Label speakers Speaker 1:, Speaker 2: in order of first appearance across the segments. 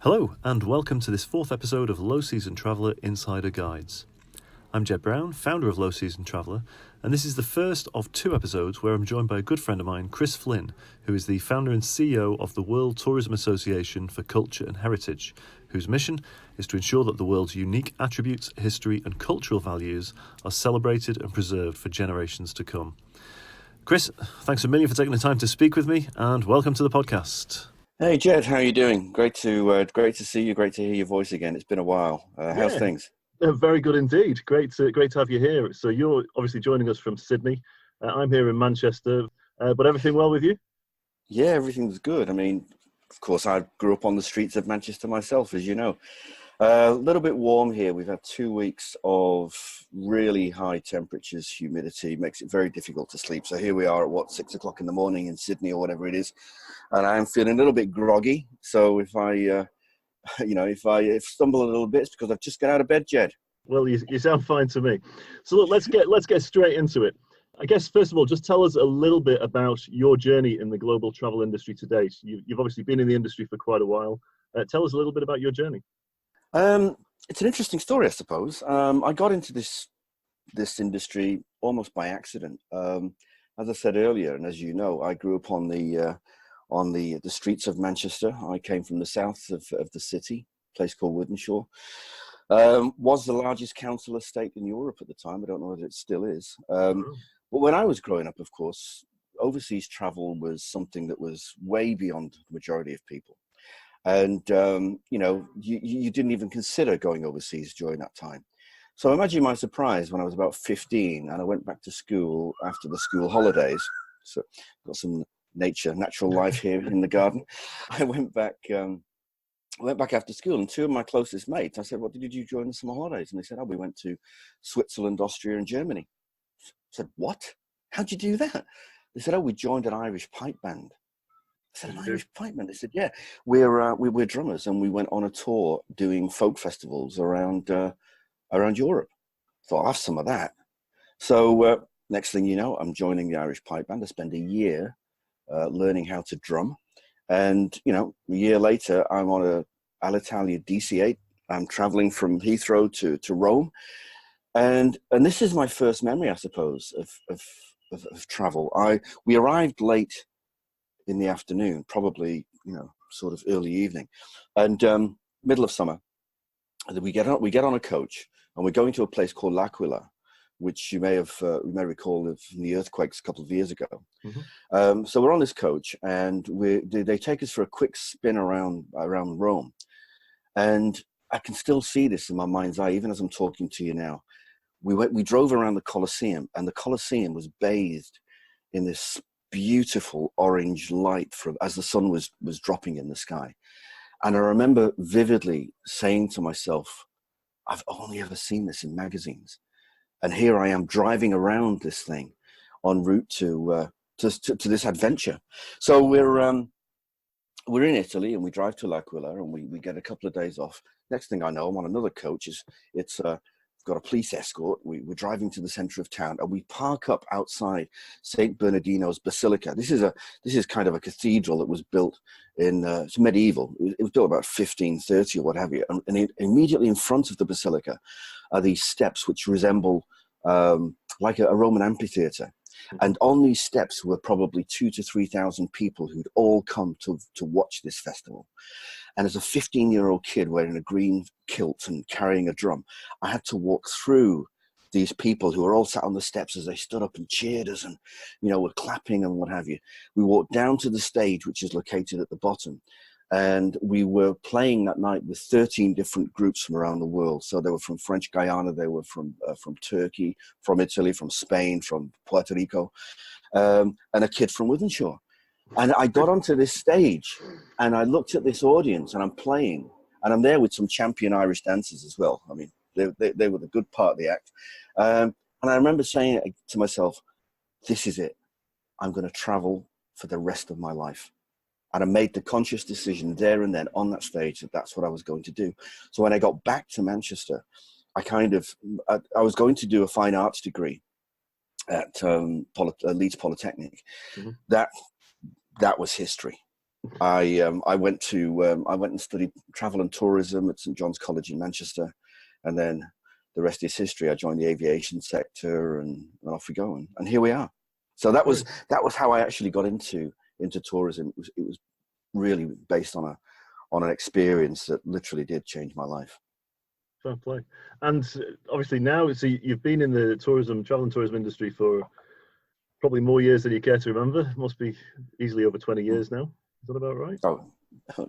Speaker 1: Hello, and welcome to this fourth episode of Low Season Traveller Insider Guides. I'm Jed Brown, founder of Low Season Traveller, and this is the first of two episodes where I'm joined by a good friend of mine, Chris Flynn, who is the founder and CEO of the World Tourism Association for Culture and Heritage, whose mission is to ensure that the world's unique attributes, history and cultural values are celebrated and preserved for generations to come. Chris, thanks a million for taking the time to speak with me, and welcome to the podcast.
Speaker 2: Hey Jed, how are you doing? Great to see you. Great to hear your voice again. It's been a while. How's things?
Speaker 1: Very good indeed. Great to have you here. So you're obviously joining us from Sydney. I'm here in Manchester. But everything well with you?
Speaker 2: Yeah, everything's good. I mean, of course, I grew up on the streets of Manchester myself, as you know. A little bit warm here. We've had 2 weeks of really high temperatures, humidity, makes it very difficult to sleep. So here we are at 6 o'clock in the morning in Sydney or whatever it is. And I'm feeling a little bit groggy. So if I stumble a little bit, it's because I've just got out of bed, Jed.
Speaker 1: Well, you sound fine to me. So look, let's get straight into it. I guess, first of all, just tell us a little bit about your journey in the global travel industry to date. You've obviously been in the industry for quite a while. Tell us a little bit about your journey.
Speaker 2: It's an interesting story, I suppose. I got into this industry almost by accident. As I said earlier, and as you know, I grew up on the streets of Manchester. I came from the south of the city, a place called Wythenshawe. Was the largest council estate in Europe at the time. I don't know whether it still is. But when I was growing up, of course, overseas travel was something that was way beyond the majority of people. And, you didn't even consider going overseas during that time. So imagine my surprise when I was about 15 and I went back to school after the school holidays. So got some natural life here in the garden. I went back after school, and two of my closest mates, I said, "What did you do during the summer holidays?" And they said, "Oh, we went to Switzerland, Austria and Germany." I said, "What? How'd you do that?" They said, "Oh, we joined an Irish pipe band." I said, "An Irish pipe band?" They said, "Yeah, we're drummers, and we went on a tour doing folk festivals around Europe." Thought, I'll have some of that. So next thing you know, I'm joining the Irish pipe band. I spend a year learning how to drum. And, a year later, I'm on a Alitalia DC-8. I'm traveling from Heathrow to Rome. And this is my first memory, I suppose, of travel. We arrived late in the afternoon, probably, sort of early evening, and middle of summer. We get on a coach, and we're going to a place called L'Aquila, which you may recall of the earthquakes a couple of years ago. Mm-hmm. So we're on this coach, and they take us for a quick spin around Rome, and I can still see this in my mind's eye, even as I'm talking to you now. We drove around the Colosseum, and the Colosseum was bathed in this beautiful orange light as the sun was dropping in the sky. And I remember vividly saying to myself, I've only ever seen this in magazines. And here I am driving around this thing en route to this adventure. So we're in Italy, and we drive to L'Aquila, and we get a couple of days off. Next thing I know, I'm on another coach. It's got a police escort. We're driving to the center of town, and we park up outside St. Bernardino's Basilica. This is kind of a cathedral that was built it's medieval. It was built about 1530 or what have you. And immediately in front of the basilica are these steps which resemble like a Roman amphitheater. And on these steps were probably 2,000 to 3,000 people who'd all come to watch this festival. And as a 15-year-old kid wearing a green kilt and carrying a drum, I had to walk through these people who were all sat on the steps as they stood up and cheered us and, were clapping and what have you. We walked down to the stage, which is located at the bottom. And we were playing that night with 13 different groups from around the world. So they were from French Guiana, they were from Turkey, from Italy, from Spain, from Puerto Rico, and a kid from Wythenshawe. And I got onto this stage, and I looked at this audience, and I'm playing, and I'm there with some champion Irish dancers as well. I mean, they were the good part of the act. And I remember saying to myself, this is it. I'm going to travel for the rest of my life. And I made the conscious decision there and then on that stage that that's what I was going to do. So when I got back to Manchester, I was going to do a fine arts degree at Leeds Polytechnic. Mm-hmm. That was history. I went and studied travel and tourism at St John's College in Manchester, and then the rest is history. I joined the aviation sector, and off we go, and here we are. So that was how I actually got into tourism. It was really based on an experience that literally did change my life.
Speaker 1: Fair play. And obviously now, so you've been in the travel and tourism industry for probably more years than you care to remember. Must be easily over 20 years now. Is that about right?
Speaker 2: Oh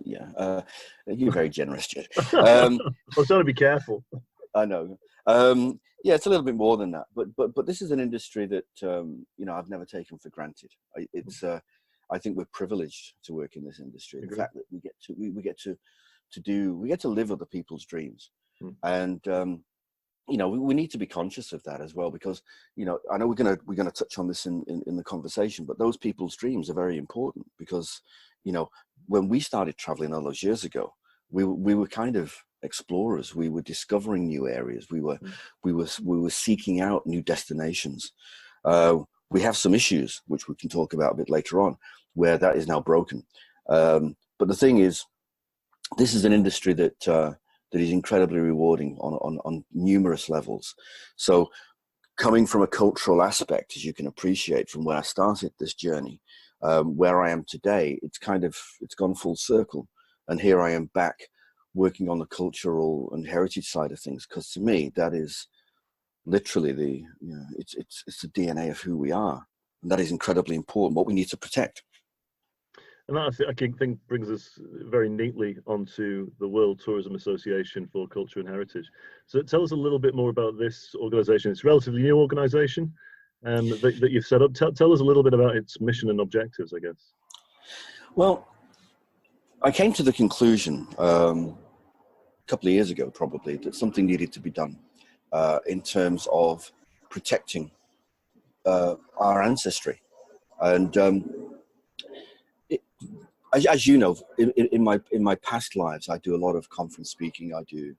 Speaker 2: yeah. You're very generous, Jed.
Speaker 1: I was trying to be careful.
Speaker 2: I know. Yeah, it's a little bit more than that, but this is an industry that I've never taken for granted. I think we're privileged to work in this industry. The fact that we get to live other people's dreams, and we need to be conscious of that as well, because I know we're gonna touch on this in the conversation, but those people's dreams are very important, because when we started traveling all those years ago, we were kind of explorers. We were discovering new areas. We were seeking out new destinations. We have some issues which we can talk about a bit later on, where that is now broken. But the thing is, this is an industry that is incredibly rewarding on numerous levels. So coming from a cultural aspect, as you can appreciate from where I started this journey, where I am today, it's gone full circle. And here I am back working on the cultural and heritage side of things, because to me, that is literally it's the DNA of who we are. And that is incredibly important, what we need to protect.
Speaker 1: And that, I think, brings us very neatly onto the World Tourism Association for Culture and Heritage. So tell us a little bit more about this organization. It's a relatively new organization that you've set up. Tell us a little bit about its mission and objectives, I guess.
Speaker 2: Well, I came to the conclusion a couple of years ago, probably, that something needed to be done in terms of protecting our ancestry. And as you know, in my past lives, I do a lot of conference speaking. I do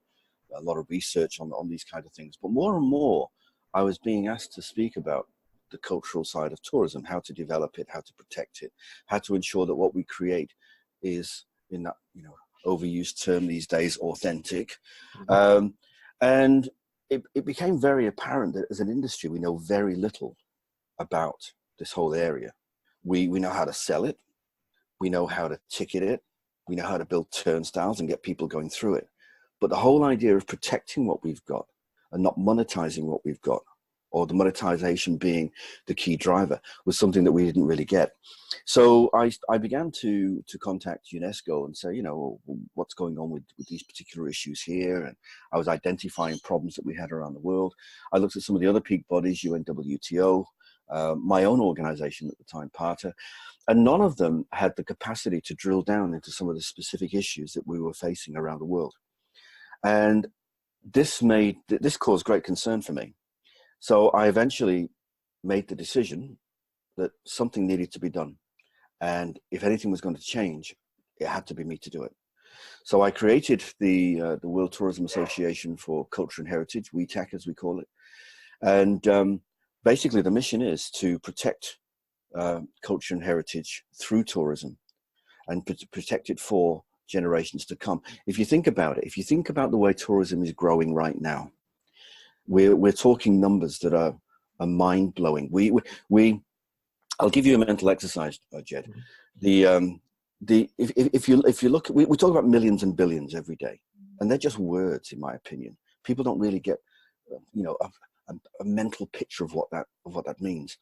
Speaker 2: a lot of research on these kind of things. But more and more, I was being asked to speak about the cultural side of tourism, how to develop it, how to protect it, how to ensure that what we create is, in that overused term these days, authentic. And it became very apparent that as an industry, we know very little about this whole area. We know how to sell it. We know how to ticket it. We know how to build turnstiles and get people going through it. But the whole idea of protecting what we've got and not monetizing what we've got, or the monetization being the key driver, was something that we didn't really get. So I began to contact UNESCO and say, what's going on with these particular issues here? And I was identifying problems that we had around the world. I looked at some of the other peak bodies, UNWTO, my own organization at the time, PARTA, and none of them had the capacity to drill down into some of the specific issues that we were facing around the world. And this caused great concern for me. So I eventually made the decision that something needed to be done. And if anything was going to change, it had to be me to do it. So I created the World Tourism Association for Culture and Heritage, WTAC as we call it. And basically the mission is to protect culture and heritage through tourism, and protect it for generations to come. If you think about it, if you think about the way tourism is growing right now, we're talking numbers that are mind-blowing. I'll give you a mental exercise, Jed. If you look, we talk about millions and billions every day, and they're just words, in my opinion. People don't really get a mental picture of what that means.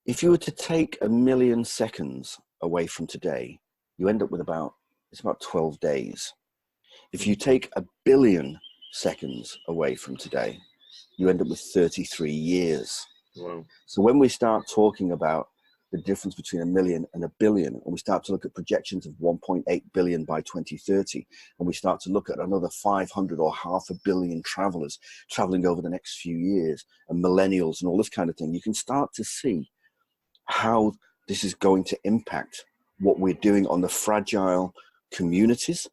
Speaker 2: If you were to take 1 million seconds away from today, you end up with about 12 days. If you take 1 billion seconds away from today, you end up with 33 years.
Speaker 1: Wow.
Speaker 2: So when we start talking about the difference between 1 million and 1 billion, and we start to look at projections of 1.8 billion by 2030, and we start to look at another 500 or 500 million travelers traveling over the next few years, and millennials and all this kind of thing, you can start to see how this is going to impact what we're doing on the fragile communities,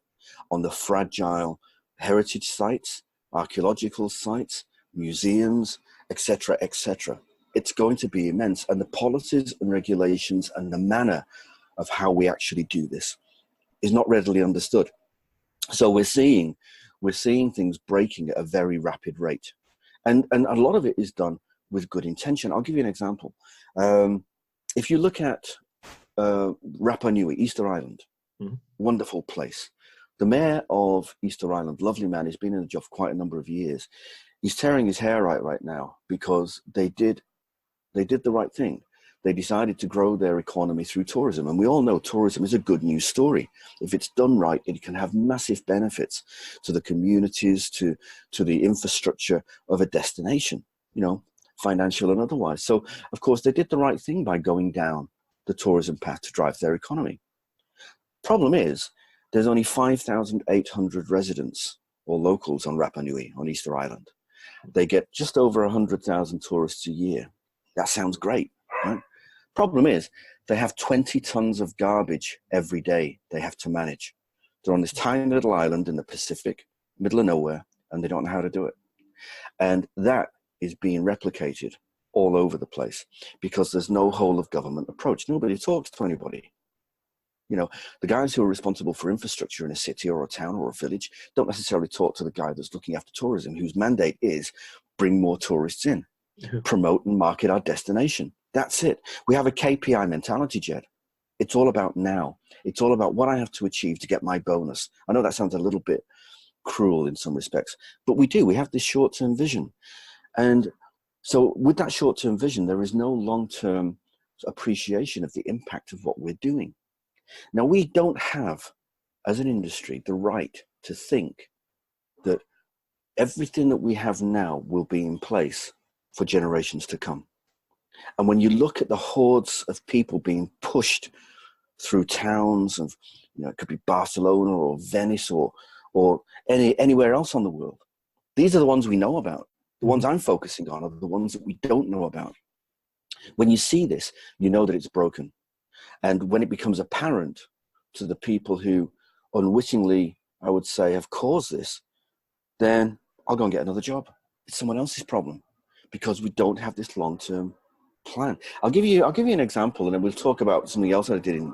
Speaker 2: on the fragile heritage sites, archaeological sites, museums, etc., etc. It's going to be immense. And the policies and regulations and the manner of how we actually do this is not readily understood. So we're seeing things breaking at a very rapid rate. And a lot of it is done with good intention. I'll give you an example. If you look at Rapa Nui, Easter Island, wonderful place. The mayor of Easter Island, lovely man, he's been in the job for quite a number of years. He's tearing his hair out right now because they did the right thing. They decided to grow their economy through tourism. And we all know tourism is a good news story. If it's done right, it can have massive benefits to the communities, to the infrastructure of a destination, financial and otherwise. So, of course, they did the right thing by going down the tourism path to drive their economy. Problem is, there's only 5,800 residents or locals on Rapa Nui, on Easter Island. They get just over 100,000 tourists a year. That sounds great, right? Problem is, they have 20 tons of garbage every day they have to manage. They're on this tiny little island in the Pacific, middle of nowhere, and they don't know how to do it. And that is being replicated all over the place because there's no whole of government approach. Nobody talks to anybody. The guys who are responsible for infrastructure in a city or a town or a village don't necessarily talk to the guy that's looking after tourism, whose mandate is bring more tourists in, promote and market our destination. That's it. We have a KPI mentality, Jed. It's all about now. It's all about what I have to achieve to get my bonus. I know that sounds a little bit cruel in some respects, but we do. We have this short-term vision. And so with that short-term vision, there is no long-term appreciation of the impact of what we're doing. Now, we don't have, as an industry, the right to think that everything that we have now will be in place for generations to come. And when you look at the hordes of people being pushed through towns of, it could be Barcelona or Venice or anywhere else on the world, these are the ones we know about. The ones I'm focusing on are the ones that we don't know about. When you see this, you know that it's broken. And when it becomes apparent to the people who unwittingly, I would say, have caused this, then I'll go and get another job. It's someone else's problem because we don't have this long-term plan. I'll give you an example, and then we'll talk about something else I did in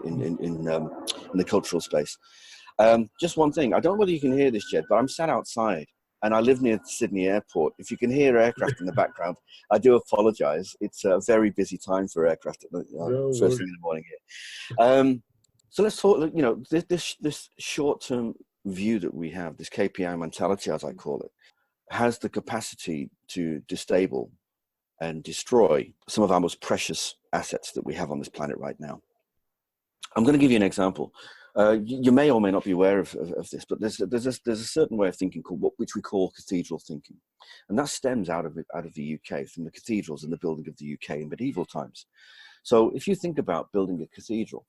Speaker 2: the cultural space. Just one thing. I don't know whether you can hear this, Jed, but I'm sat outside. And I live near Sydney Airport. If you can hear aircraft in the background, I do apologize. It's a very busy time for aircraft at the first thing in the morning here. So let's talk, this short-term view that we have, this KPI mentality, as I call it, has the capacity to destabilize and destroy some of our most precious assets that we have on this planet right now. I'm going to give you an example. You may or may not be aware of this, but there's a certain way of thinking which we call cathedral thinking, and that stems out of the UK, from the cathedrals and the building of the UK in medieval times. So if you think about building a cathedral,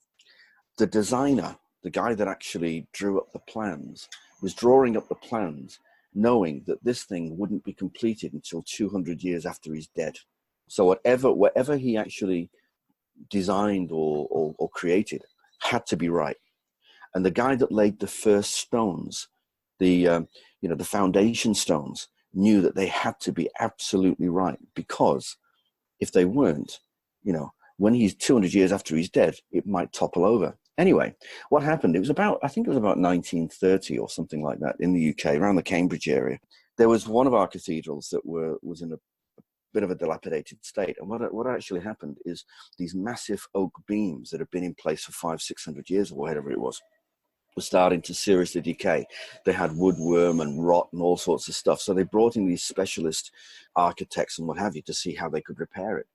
Speaker 2: the designer, the guy that actually drew up the plans, was drawing up the plans knowing that this thing wouldn't be completed until 200 years after he's dead. So whatever he actually designed or created had to be right. And the guy that laid the first stones, the foundation stones, knew that they had to be absolutely right, because if they weren't, when he's 200 years after he's dead, it might topple over. Anyway, what happened? I think it was about 1930 or something like that in the UK, around the Cambridge area. There was one of our cathedrals that was in a bit of a dilapidated state. And what actually happened is these massive oak beams that had been in place for 500-600 years or whatever it was, were starting to seriously decay. They had woodworm and rot and all sorts of stuff. So they brought in these specialist architects and what have you to see how they could repair it.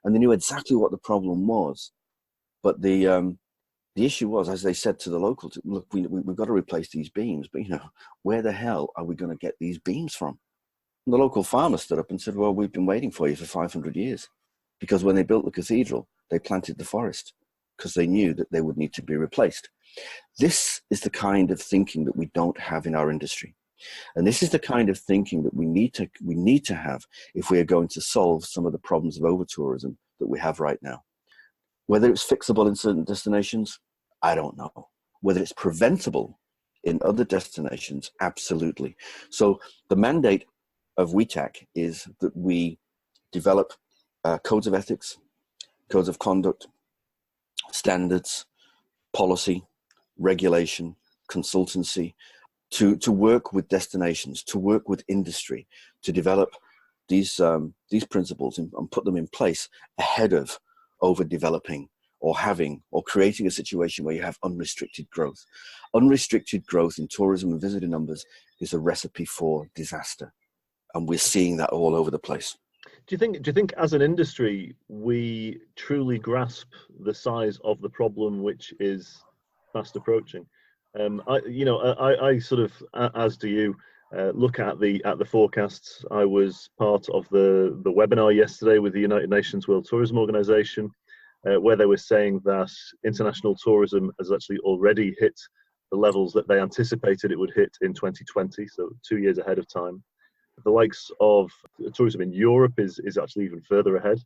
Speaker 2: And they knew exactly what the problem was. But the issue was, as they said to the locals, look, we've got to replace these beams, but where the hell are we going to get these beams from? And the local farmer stood up and said, well, we've been waiting for you for 500 years. Because when they built the cathedral, they planted the forest because they knew that they would need to be replaced. This is the kind of thinking that we don't have in our industry. And this is the kind of thinking that we need to have if we are going to solve some of the problems of over-tourism that we have right now. Whether it's fixable in certain destinations, I don't know. Whether it's preventable in other destinations, absolutely. So the mandate of WETAC is that we develop codes of ethics, codes of conduct, standards, policy, regulation, consultancy, to work with destinations, to work with industry, to develop these principles and put them in place ahead of overdeveloping or having or creating a situation where you have unrestricted growth. Unrestricted growth in tourism and visitor numbers is a recipe for disaster. And we're seeing that all over the place.
Speaker 1: Do you think as an industry, we truly grasp the size of the problem, which is fast approaching? I sort of, as do you, look at the forecasts. I was part of the webinar yesterday with the United Nations World Tourism Organization, where they were saying that international tourism has actually already hit the levels that they anticipated it would hit in 2020, so 2 years ahead of time. The likes of tourism in Europe is actually even further ahead.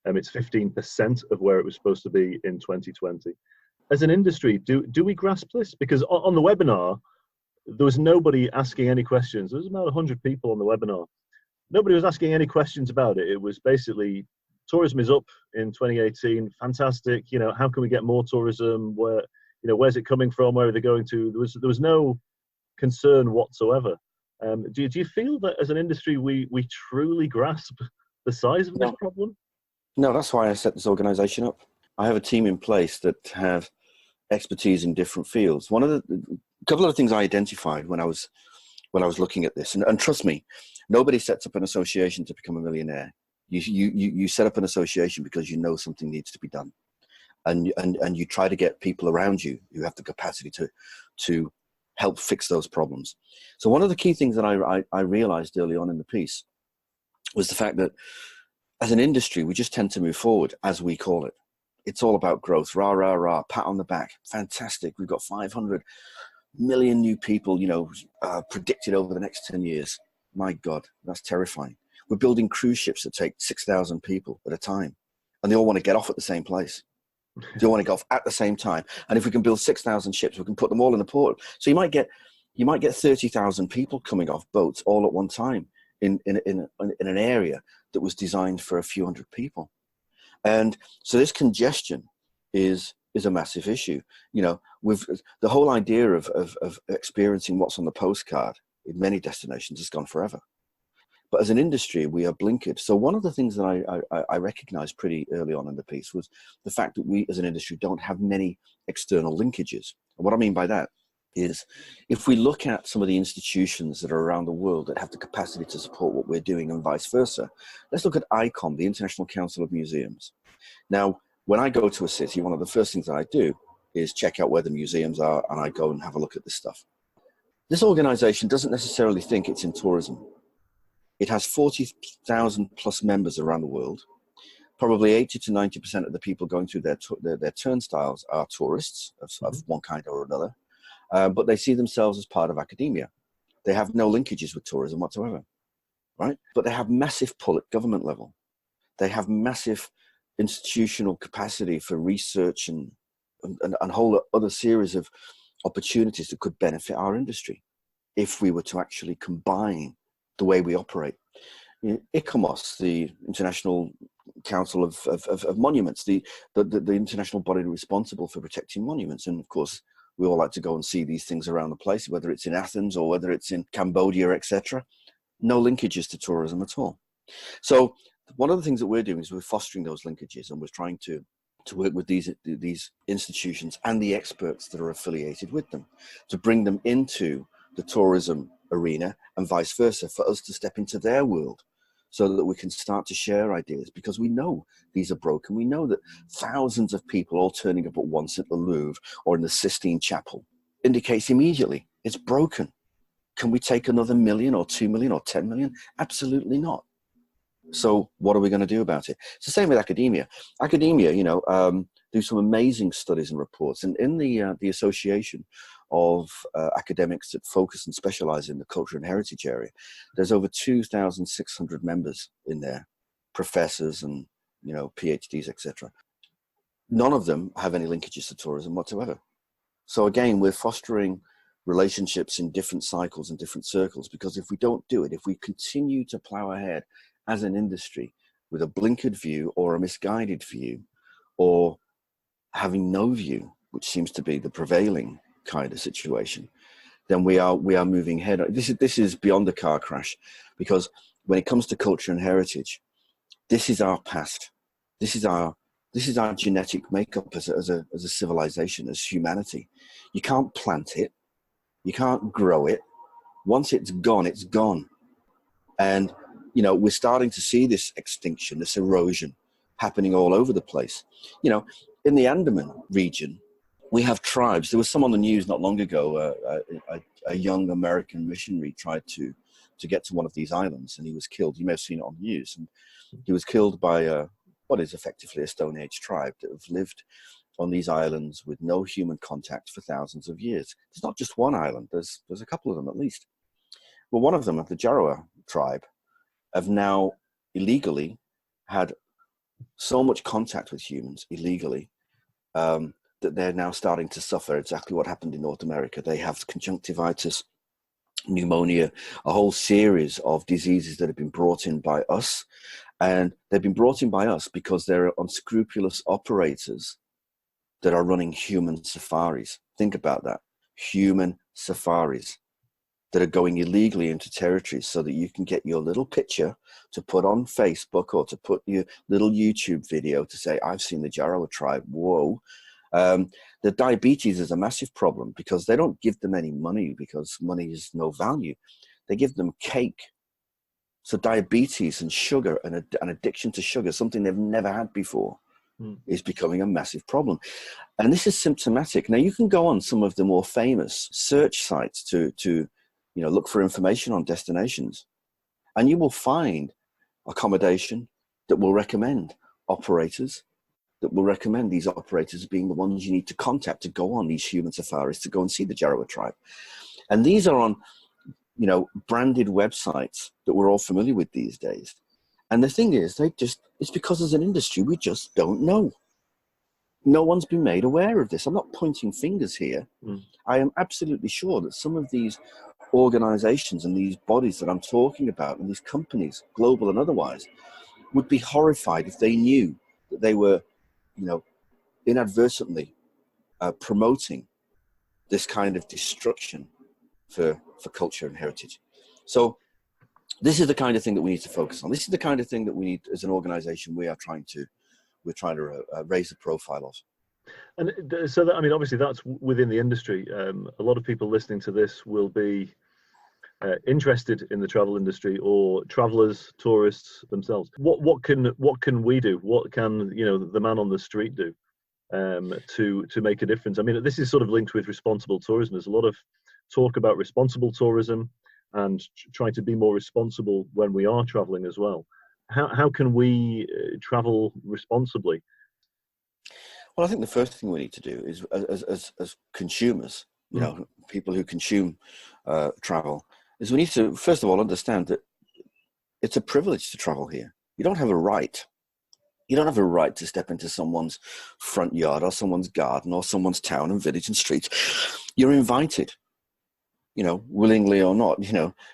Speaker 1: It's 15% of where it was supposed to be in 2020. As an industry, do we grasp this? Because on the webinar, there was nobody asking any questions. There was about 100 people on the webinar. Nobody was asking any questions about it. It was basically, tourism is up in 2018, fantastic. How can we get more tourism? Where's it coming from? Where are they going to? There was no concern whatsoever. Do you feel that as an industry we truly grasp the size of this problem?
Speaker 2: No, that's why I set this organization up. I have a team in place that have expertise in different fields. A couple of the things I identified when I was looking at this, and trust me, nobody sets up an association to become a millionaire. You set up an association because you know something needs to be done, and you try to get people around you who have the capacity to help fix those problems. So one of the key things that I realized early on in the piece was the fact that as an industry, we just tend to move forward, as we call it. It's all about growth, rah, rah, rah, pat on the back. Fantastic. We've got 500 million new people, predicted over the next 10 years. My God, that's terrifying. We're building cruise ships that take 6,000 people at a time, and they all want to get off at the same place. They all want to go off at the same time. And if we can build 6,000 ships, we can put them all in the port. So you might get 30,000 people coming off boats all at one time in an area that was designed for a few hundred people. And so this congestion is a massive issue. With the whole idea of experiencing what's on the postcard in many destinations has gone forever. But as an industry, we are blinkered. So one of the things that I recognized pretty early on in the piece was the fact that we as an industry don't have many external linkages. And what I mean by that is if we look at some of the institutions that are around the world that have the capacity to support what we're doing and vice versa, let's look at ICOM, the International Council of Museums. Now, when I go to a city, one of the first things that I do is check out where the museums are, and I go and have a look at this stuff. This organization doesn't necessarily think it's in tourism. It has 40,000 plus members around the world. Probably 80 to 90% of the people going through their turnstiles are tourists of one kind or another, but they see themselves as part of academia. They have no linkages with tourism whatsoever, right? But they have massive pull at government level. They have massive institutional capacity for research and a whole other series of opportunities that could benefit our industry if we were to actually combine the way we operate. ICOMOS, the International Council of Monuments, the international body responsible for protecting monuments. And of course, we all like to go and see these things around the place, whether it's in Athens or whether it's in Cambodia, etc. No linkages to tourism at all. So one of the things that we're doing is we're fostering those linkages, and we're trying to work with these institutions and the experts that are affiliated with them to bring them into the tourism arena and vice versa, for us to step into their world so that we can start to share ideas, because we know these are broken. We know that thousands of people all turning up at once at the Louvre or in the Sistine Chapel indicates immediately it's broken. Can we take another million or 2 million or 10 million? Absolutely not. So what are we going to do about it? It's the same with academia. Academia, do some amazing studies and reports. And in the association of academics that focus and specialize in the culture and heritage area, there's over 2,600 members in there, professors and PhDs, etc. None of them have any linkages to tourism whatsoever. So again, we're fostering relationships in different cycles and different circles, because if we don't do it, if we continue to plow ahead as an industry with a blinkered view or a misguided view or having no view, which seems to be the prevailing kind of situation, then we are moving ahead. This is beyond the car crash, because when it comes to culture and heritage, this is our past. This is our genetic makeup as a civilization, as humanity. You can't plant it, you can't grow it. Once it's gone, it's gone. And we're starting to see this extinction, this erosion happening all over the place. In the Andaman region, we have tribes. There was some on the news not long ago. A young American missionary tried to get to one of these islands, and he was killed. You may have seen it on the news. And he was killed by what is effectively a Stone Age tribe that have lived on these islands with no human contact for thousands of years. There's not just one island. There's a couple of them at least. Well, one of them, the Jaroa tribe, have now illegally had so much contact with humans illegally that they're now starting to suffer exactly what happened in North America. They have conjunctivitis, pneumonia, a whole series of diseases that have been brought in by us. And they've been brought in by us because there are unscrupulous operators that are running human safaris. Think about that. Human safaris that are going illegally into territories so that you can get your little picture to put on Facebook, or to put your little YouTube video to say, I've seen the Jaroa tribe. Whoa. The diabetes is a massive problem because they don't give them any money, because money is no value. They give them cake. So diabetes and sugar and an addiction to sugar, something they've never had before, is becoming a massive problem. And this is symptomatic. Now, you can go on some of the more famous search sites to look for information on destinations, and you will find accommodation that will recommend operators, that will recommend these operators being the ones you need to contact to go on these human safaris, to go and see the Jaroa tribe. And these are on, branded websites that we're all familiar with these days. And the thing is, it's because as an industry, we just don't know. No one's been made aware of this. I'm not pointing fingers here. I am absolutely sure that some of these organizations and these bodies that I'm talking about, and these companies, global and otherwise, would be horrified if they knew that they were, inadvertently promoting this kind of destruction for culture and heritage. So this is the kind of thing that we need to focus on. This is the kind of thing that we need as an organization. We're trying to raise the profile of.
Speaker 1: And so that, obviously that's within the industry. A lot of people listening to this will be interested in the travel industry, or travelers, tourists themselves. What can we do? What can the man on the street do to make a difference? This is sort of linked with responsible tourism. There's a lot of talk about responsible tourism and trying to be more responsible when we are traveling as well. How can we travel responsibly?
Speaker 2: Well, I think the first thing we need to do is, as consumers, people who consume travel, is we need to, first of all, understand that it's a privilege to travel here. You don't have a right. You don't have a right to step into someone's front yard or someone's garden or someone's town and village and street. You're invited, willingly or not.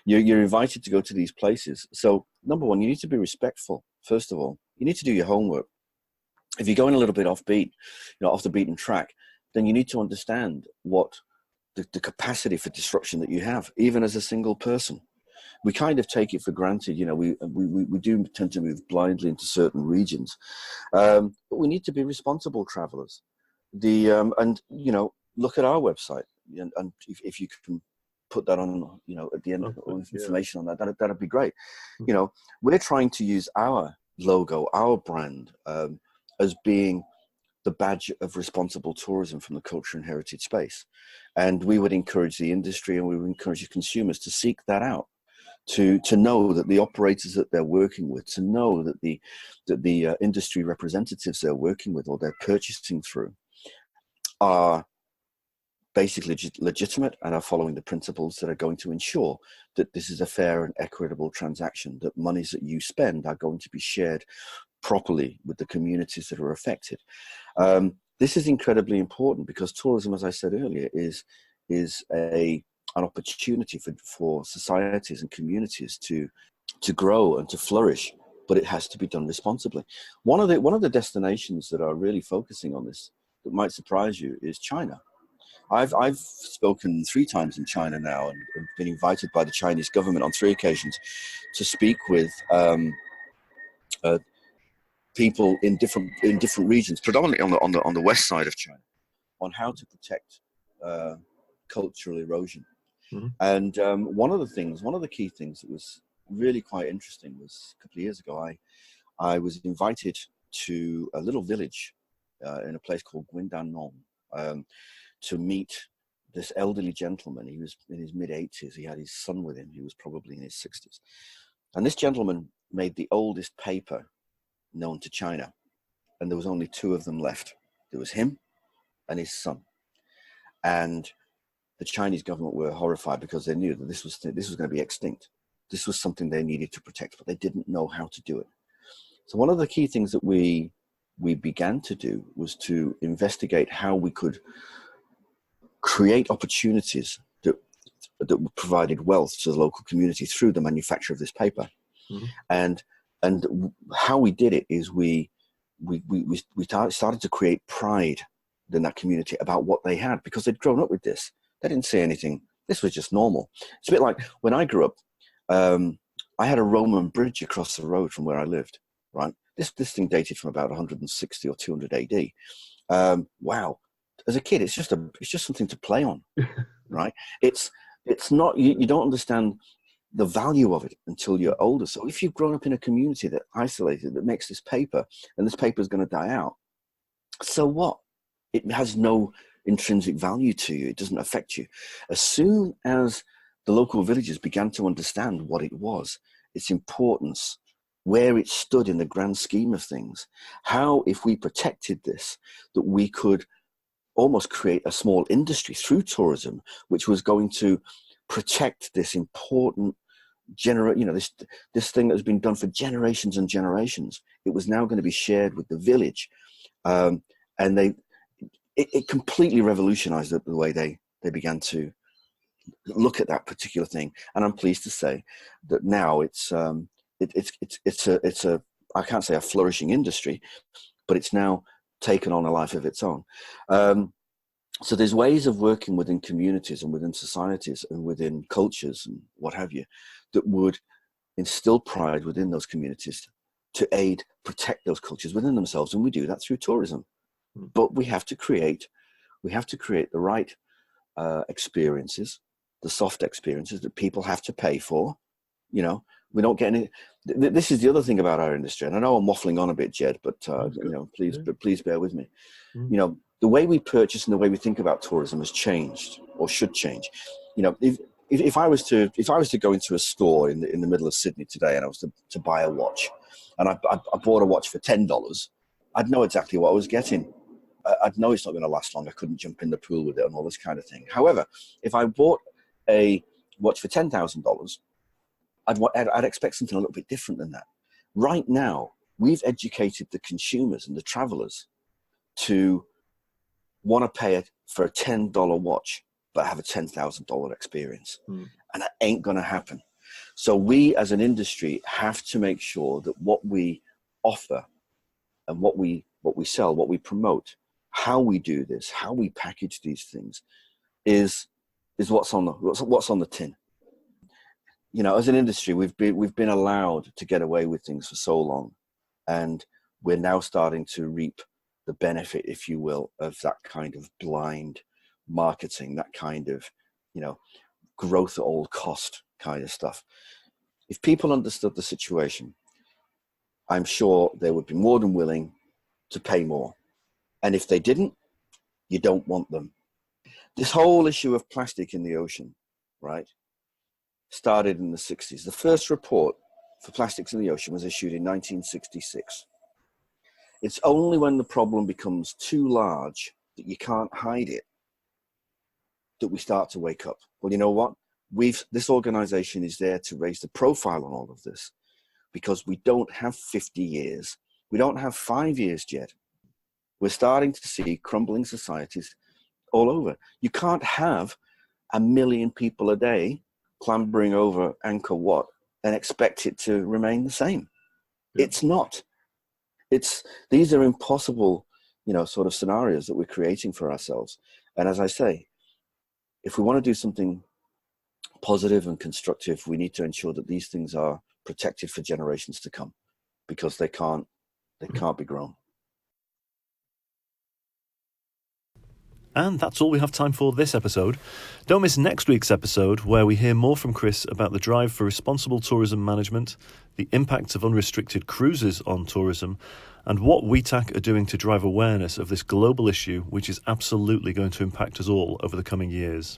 Speaker 2: You're invited to go to these places. So, number one, you need to be respectful. First of all, you need to do your homework. If you're going a little bit off the beaten track, then you need to understand what the capacity for disruption that you have, even as a single person. We kind of take it for granted. We do tend to move blindly into certain regions, but we need to be responsible travelers. Look at our website, and if you can put that on, at the end, information on that'd be great. We're trying to use our logo, our brand, as being the badge of responsible tourism from the culture and heritage space. And we would encourage the industry, and we would encourage consumers to seek that out, to know that the operators that they're working with, to know that the industry representatives they're working with or they're purchasing through are basically legitimate and are following the principles that are going to ensure that this is a fair and equitable transaction, that monies that you spend are going to be shared properly with the communities that are affected. This is incredibly important because tourism, as I said earlier, is an opportunity for societies and communities to grow and to flourish, but it has to be done responsibly. One of the destinations that are really focusing on this that might surprise you is China. I've spoken 3 times in China now, and been invited by the Chinese government on 3 occasions to speak with people in different regions, predominantly on the west side of China, on how to protect cultural erosion.
Speaker 1: Mm-hmm.
Speaker 2: And one of the key things that was really quite interesting was a couple of years ago, I was invited to a little village in a place called Guindanon to meet this elderly gentleman. He was in his mid-80s. He had his son with him. He was probably in his 60s. And this gentleman made the oldest paper known to China. And there was only 2 of them left. There was him and his son. And the Chinese government were horrified because they knew that this was going to be extinct. This was something they needed to protect, but they didn't know how to do it. So one of the key things that we began to do was to investigate how we could create opportunities that provided wealth to the local community through the manufacture of this paper.
Speaker 1: Mm-hmm.
Speaker 2: And how we did it is we started to create pride in that community about what they had, because they'd grown up with this. They didn't say anything. This was just normal. It's a bit like when I grew up, I had a Roman bridge across the road from where I lived, right? This thing dated from about 160 or 200 AD. Wow. As a kid, it's just something to play on, right? It's not, you don't understand the value of it until you're older. So if you've grown up in a community that isolated, that makes this paper, and this paper is going to die out, so what? It has no intrinsic value to you. It doesn't affect you. As soon as the local villages began to understand what it was, its importance, where it stood in the grand scheme of things, how, if we protected this, that we could almost create a small industry through tourism, which was going to protect this important this thing that has been done for generations and generations. It was now going to be shared with the village, and it completely revolutionized the way they began to look at that particular thing. And I'm pleased to say that now it's a I can't say a flourishing industry, but it's now taken on a life of its own. So there's ways of working within communities and within societies and within cultures and what have you that would instill pride within those communities to aid protect those cultures within themselves, and we do that through tourism. But we have to create the right experiences, the soft experiences that people have to pay for. You know, we don't get any. This is the other thing about our industry, and I know I'm waffling on a bit, Jed, but please bear with me. You know, the way we purchase and the way we think about tourism has changed, or should change. You know, if I was to go into a store in the middle of Sydney today, and I was to buy a watch, and I bought a watch for $10, I'd know exactly what I was getting. I'd know it's not going to last long. I couldn't jump in the pool with it and all this kind of thing. However, if I bought a watch for $10,000, I'd expect something a little bit different than that. Right now, we've educated the consumers and the travelers to want to pay it for a $10 watch, but have a $10,000 experience. And that ain't going to happen. So we as an industry have to make sure that what we offer and what we sell, what we promote, how we do this, how we package these things is what's on the tin. You know, as an industry, we've been allowed to get away with things for so long, and we're now starting to reap the benefit, if you will, of that kind of blind marketing, that kind of, you know, growth at all cost kind of stuff. If people understood the situation, I'm sure they would be more than willing to pay more. And if they didn't, you don't want them. This whole issue of plastic in the ocean, right, started in the 60s. The first report for plastics in the ocean was issued in 1966. It's only when the problem becomes too large that you can't hide it that we start to wake up. Well, you know what? This organization is there to raise the profile on all of this, because we don't have 50 years. We don't have 5 years yet. We're starting to see crumbling societies all over. You can't have 1 million people a day clambering over Angkor Wat and expect it to remain the same. Yeah. It's not. These are impossible sort of scenarios that we're creating for ourselves. And as I say, if we want to do something positive and constructive, we need to ensure that these things are protected for generations to come, because they can't be grown.
Speaker 1: And that's all we have time for this episode. Don't miss next week's episode, where we hear more from Chris about the drive for responsible tourism management, the impacts of unrestricted cruises on tourism, and what WeTAC are doing to drive awareness of this global issue, which is absolutely going to impact us all over the coming years.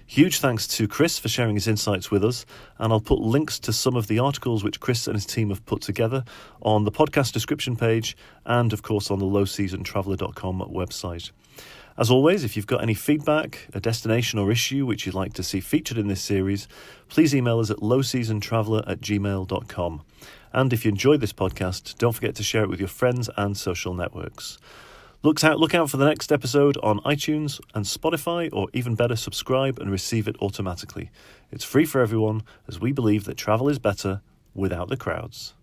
Speaker 1: Huge thanks to Chris for sharing his insights with us, and I'll put links to some of the articles which Chris and his team have put together on the podcast description page and, of course, on the lowseasontraveller.com website. As always, if you've got any feedback, a destination or issue which you'd like to see featured in this series, please email us at lowseasontraveller@gmail.com. And if you enjoyed this podcast, don't forget to share it with your friends and social networks. Look out for the next episode on iTunes and Spotify, or even better, subscribe and receive it automatically. It's free for everyone, as we believe that travel is better without the crowds.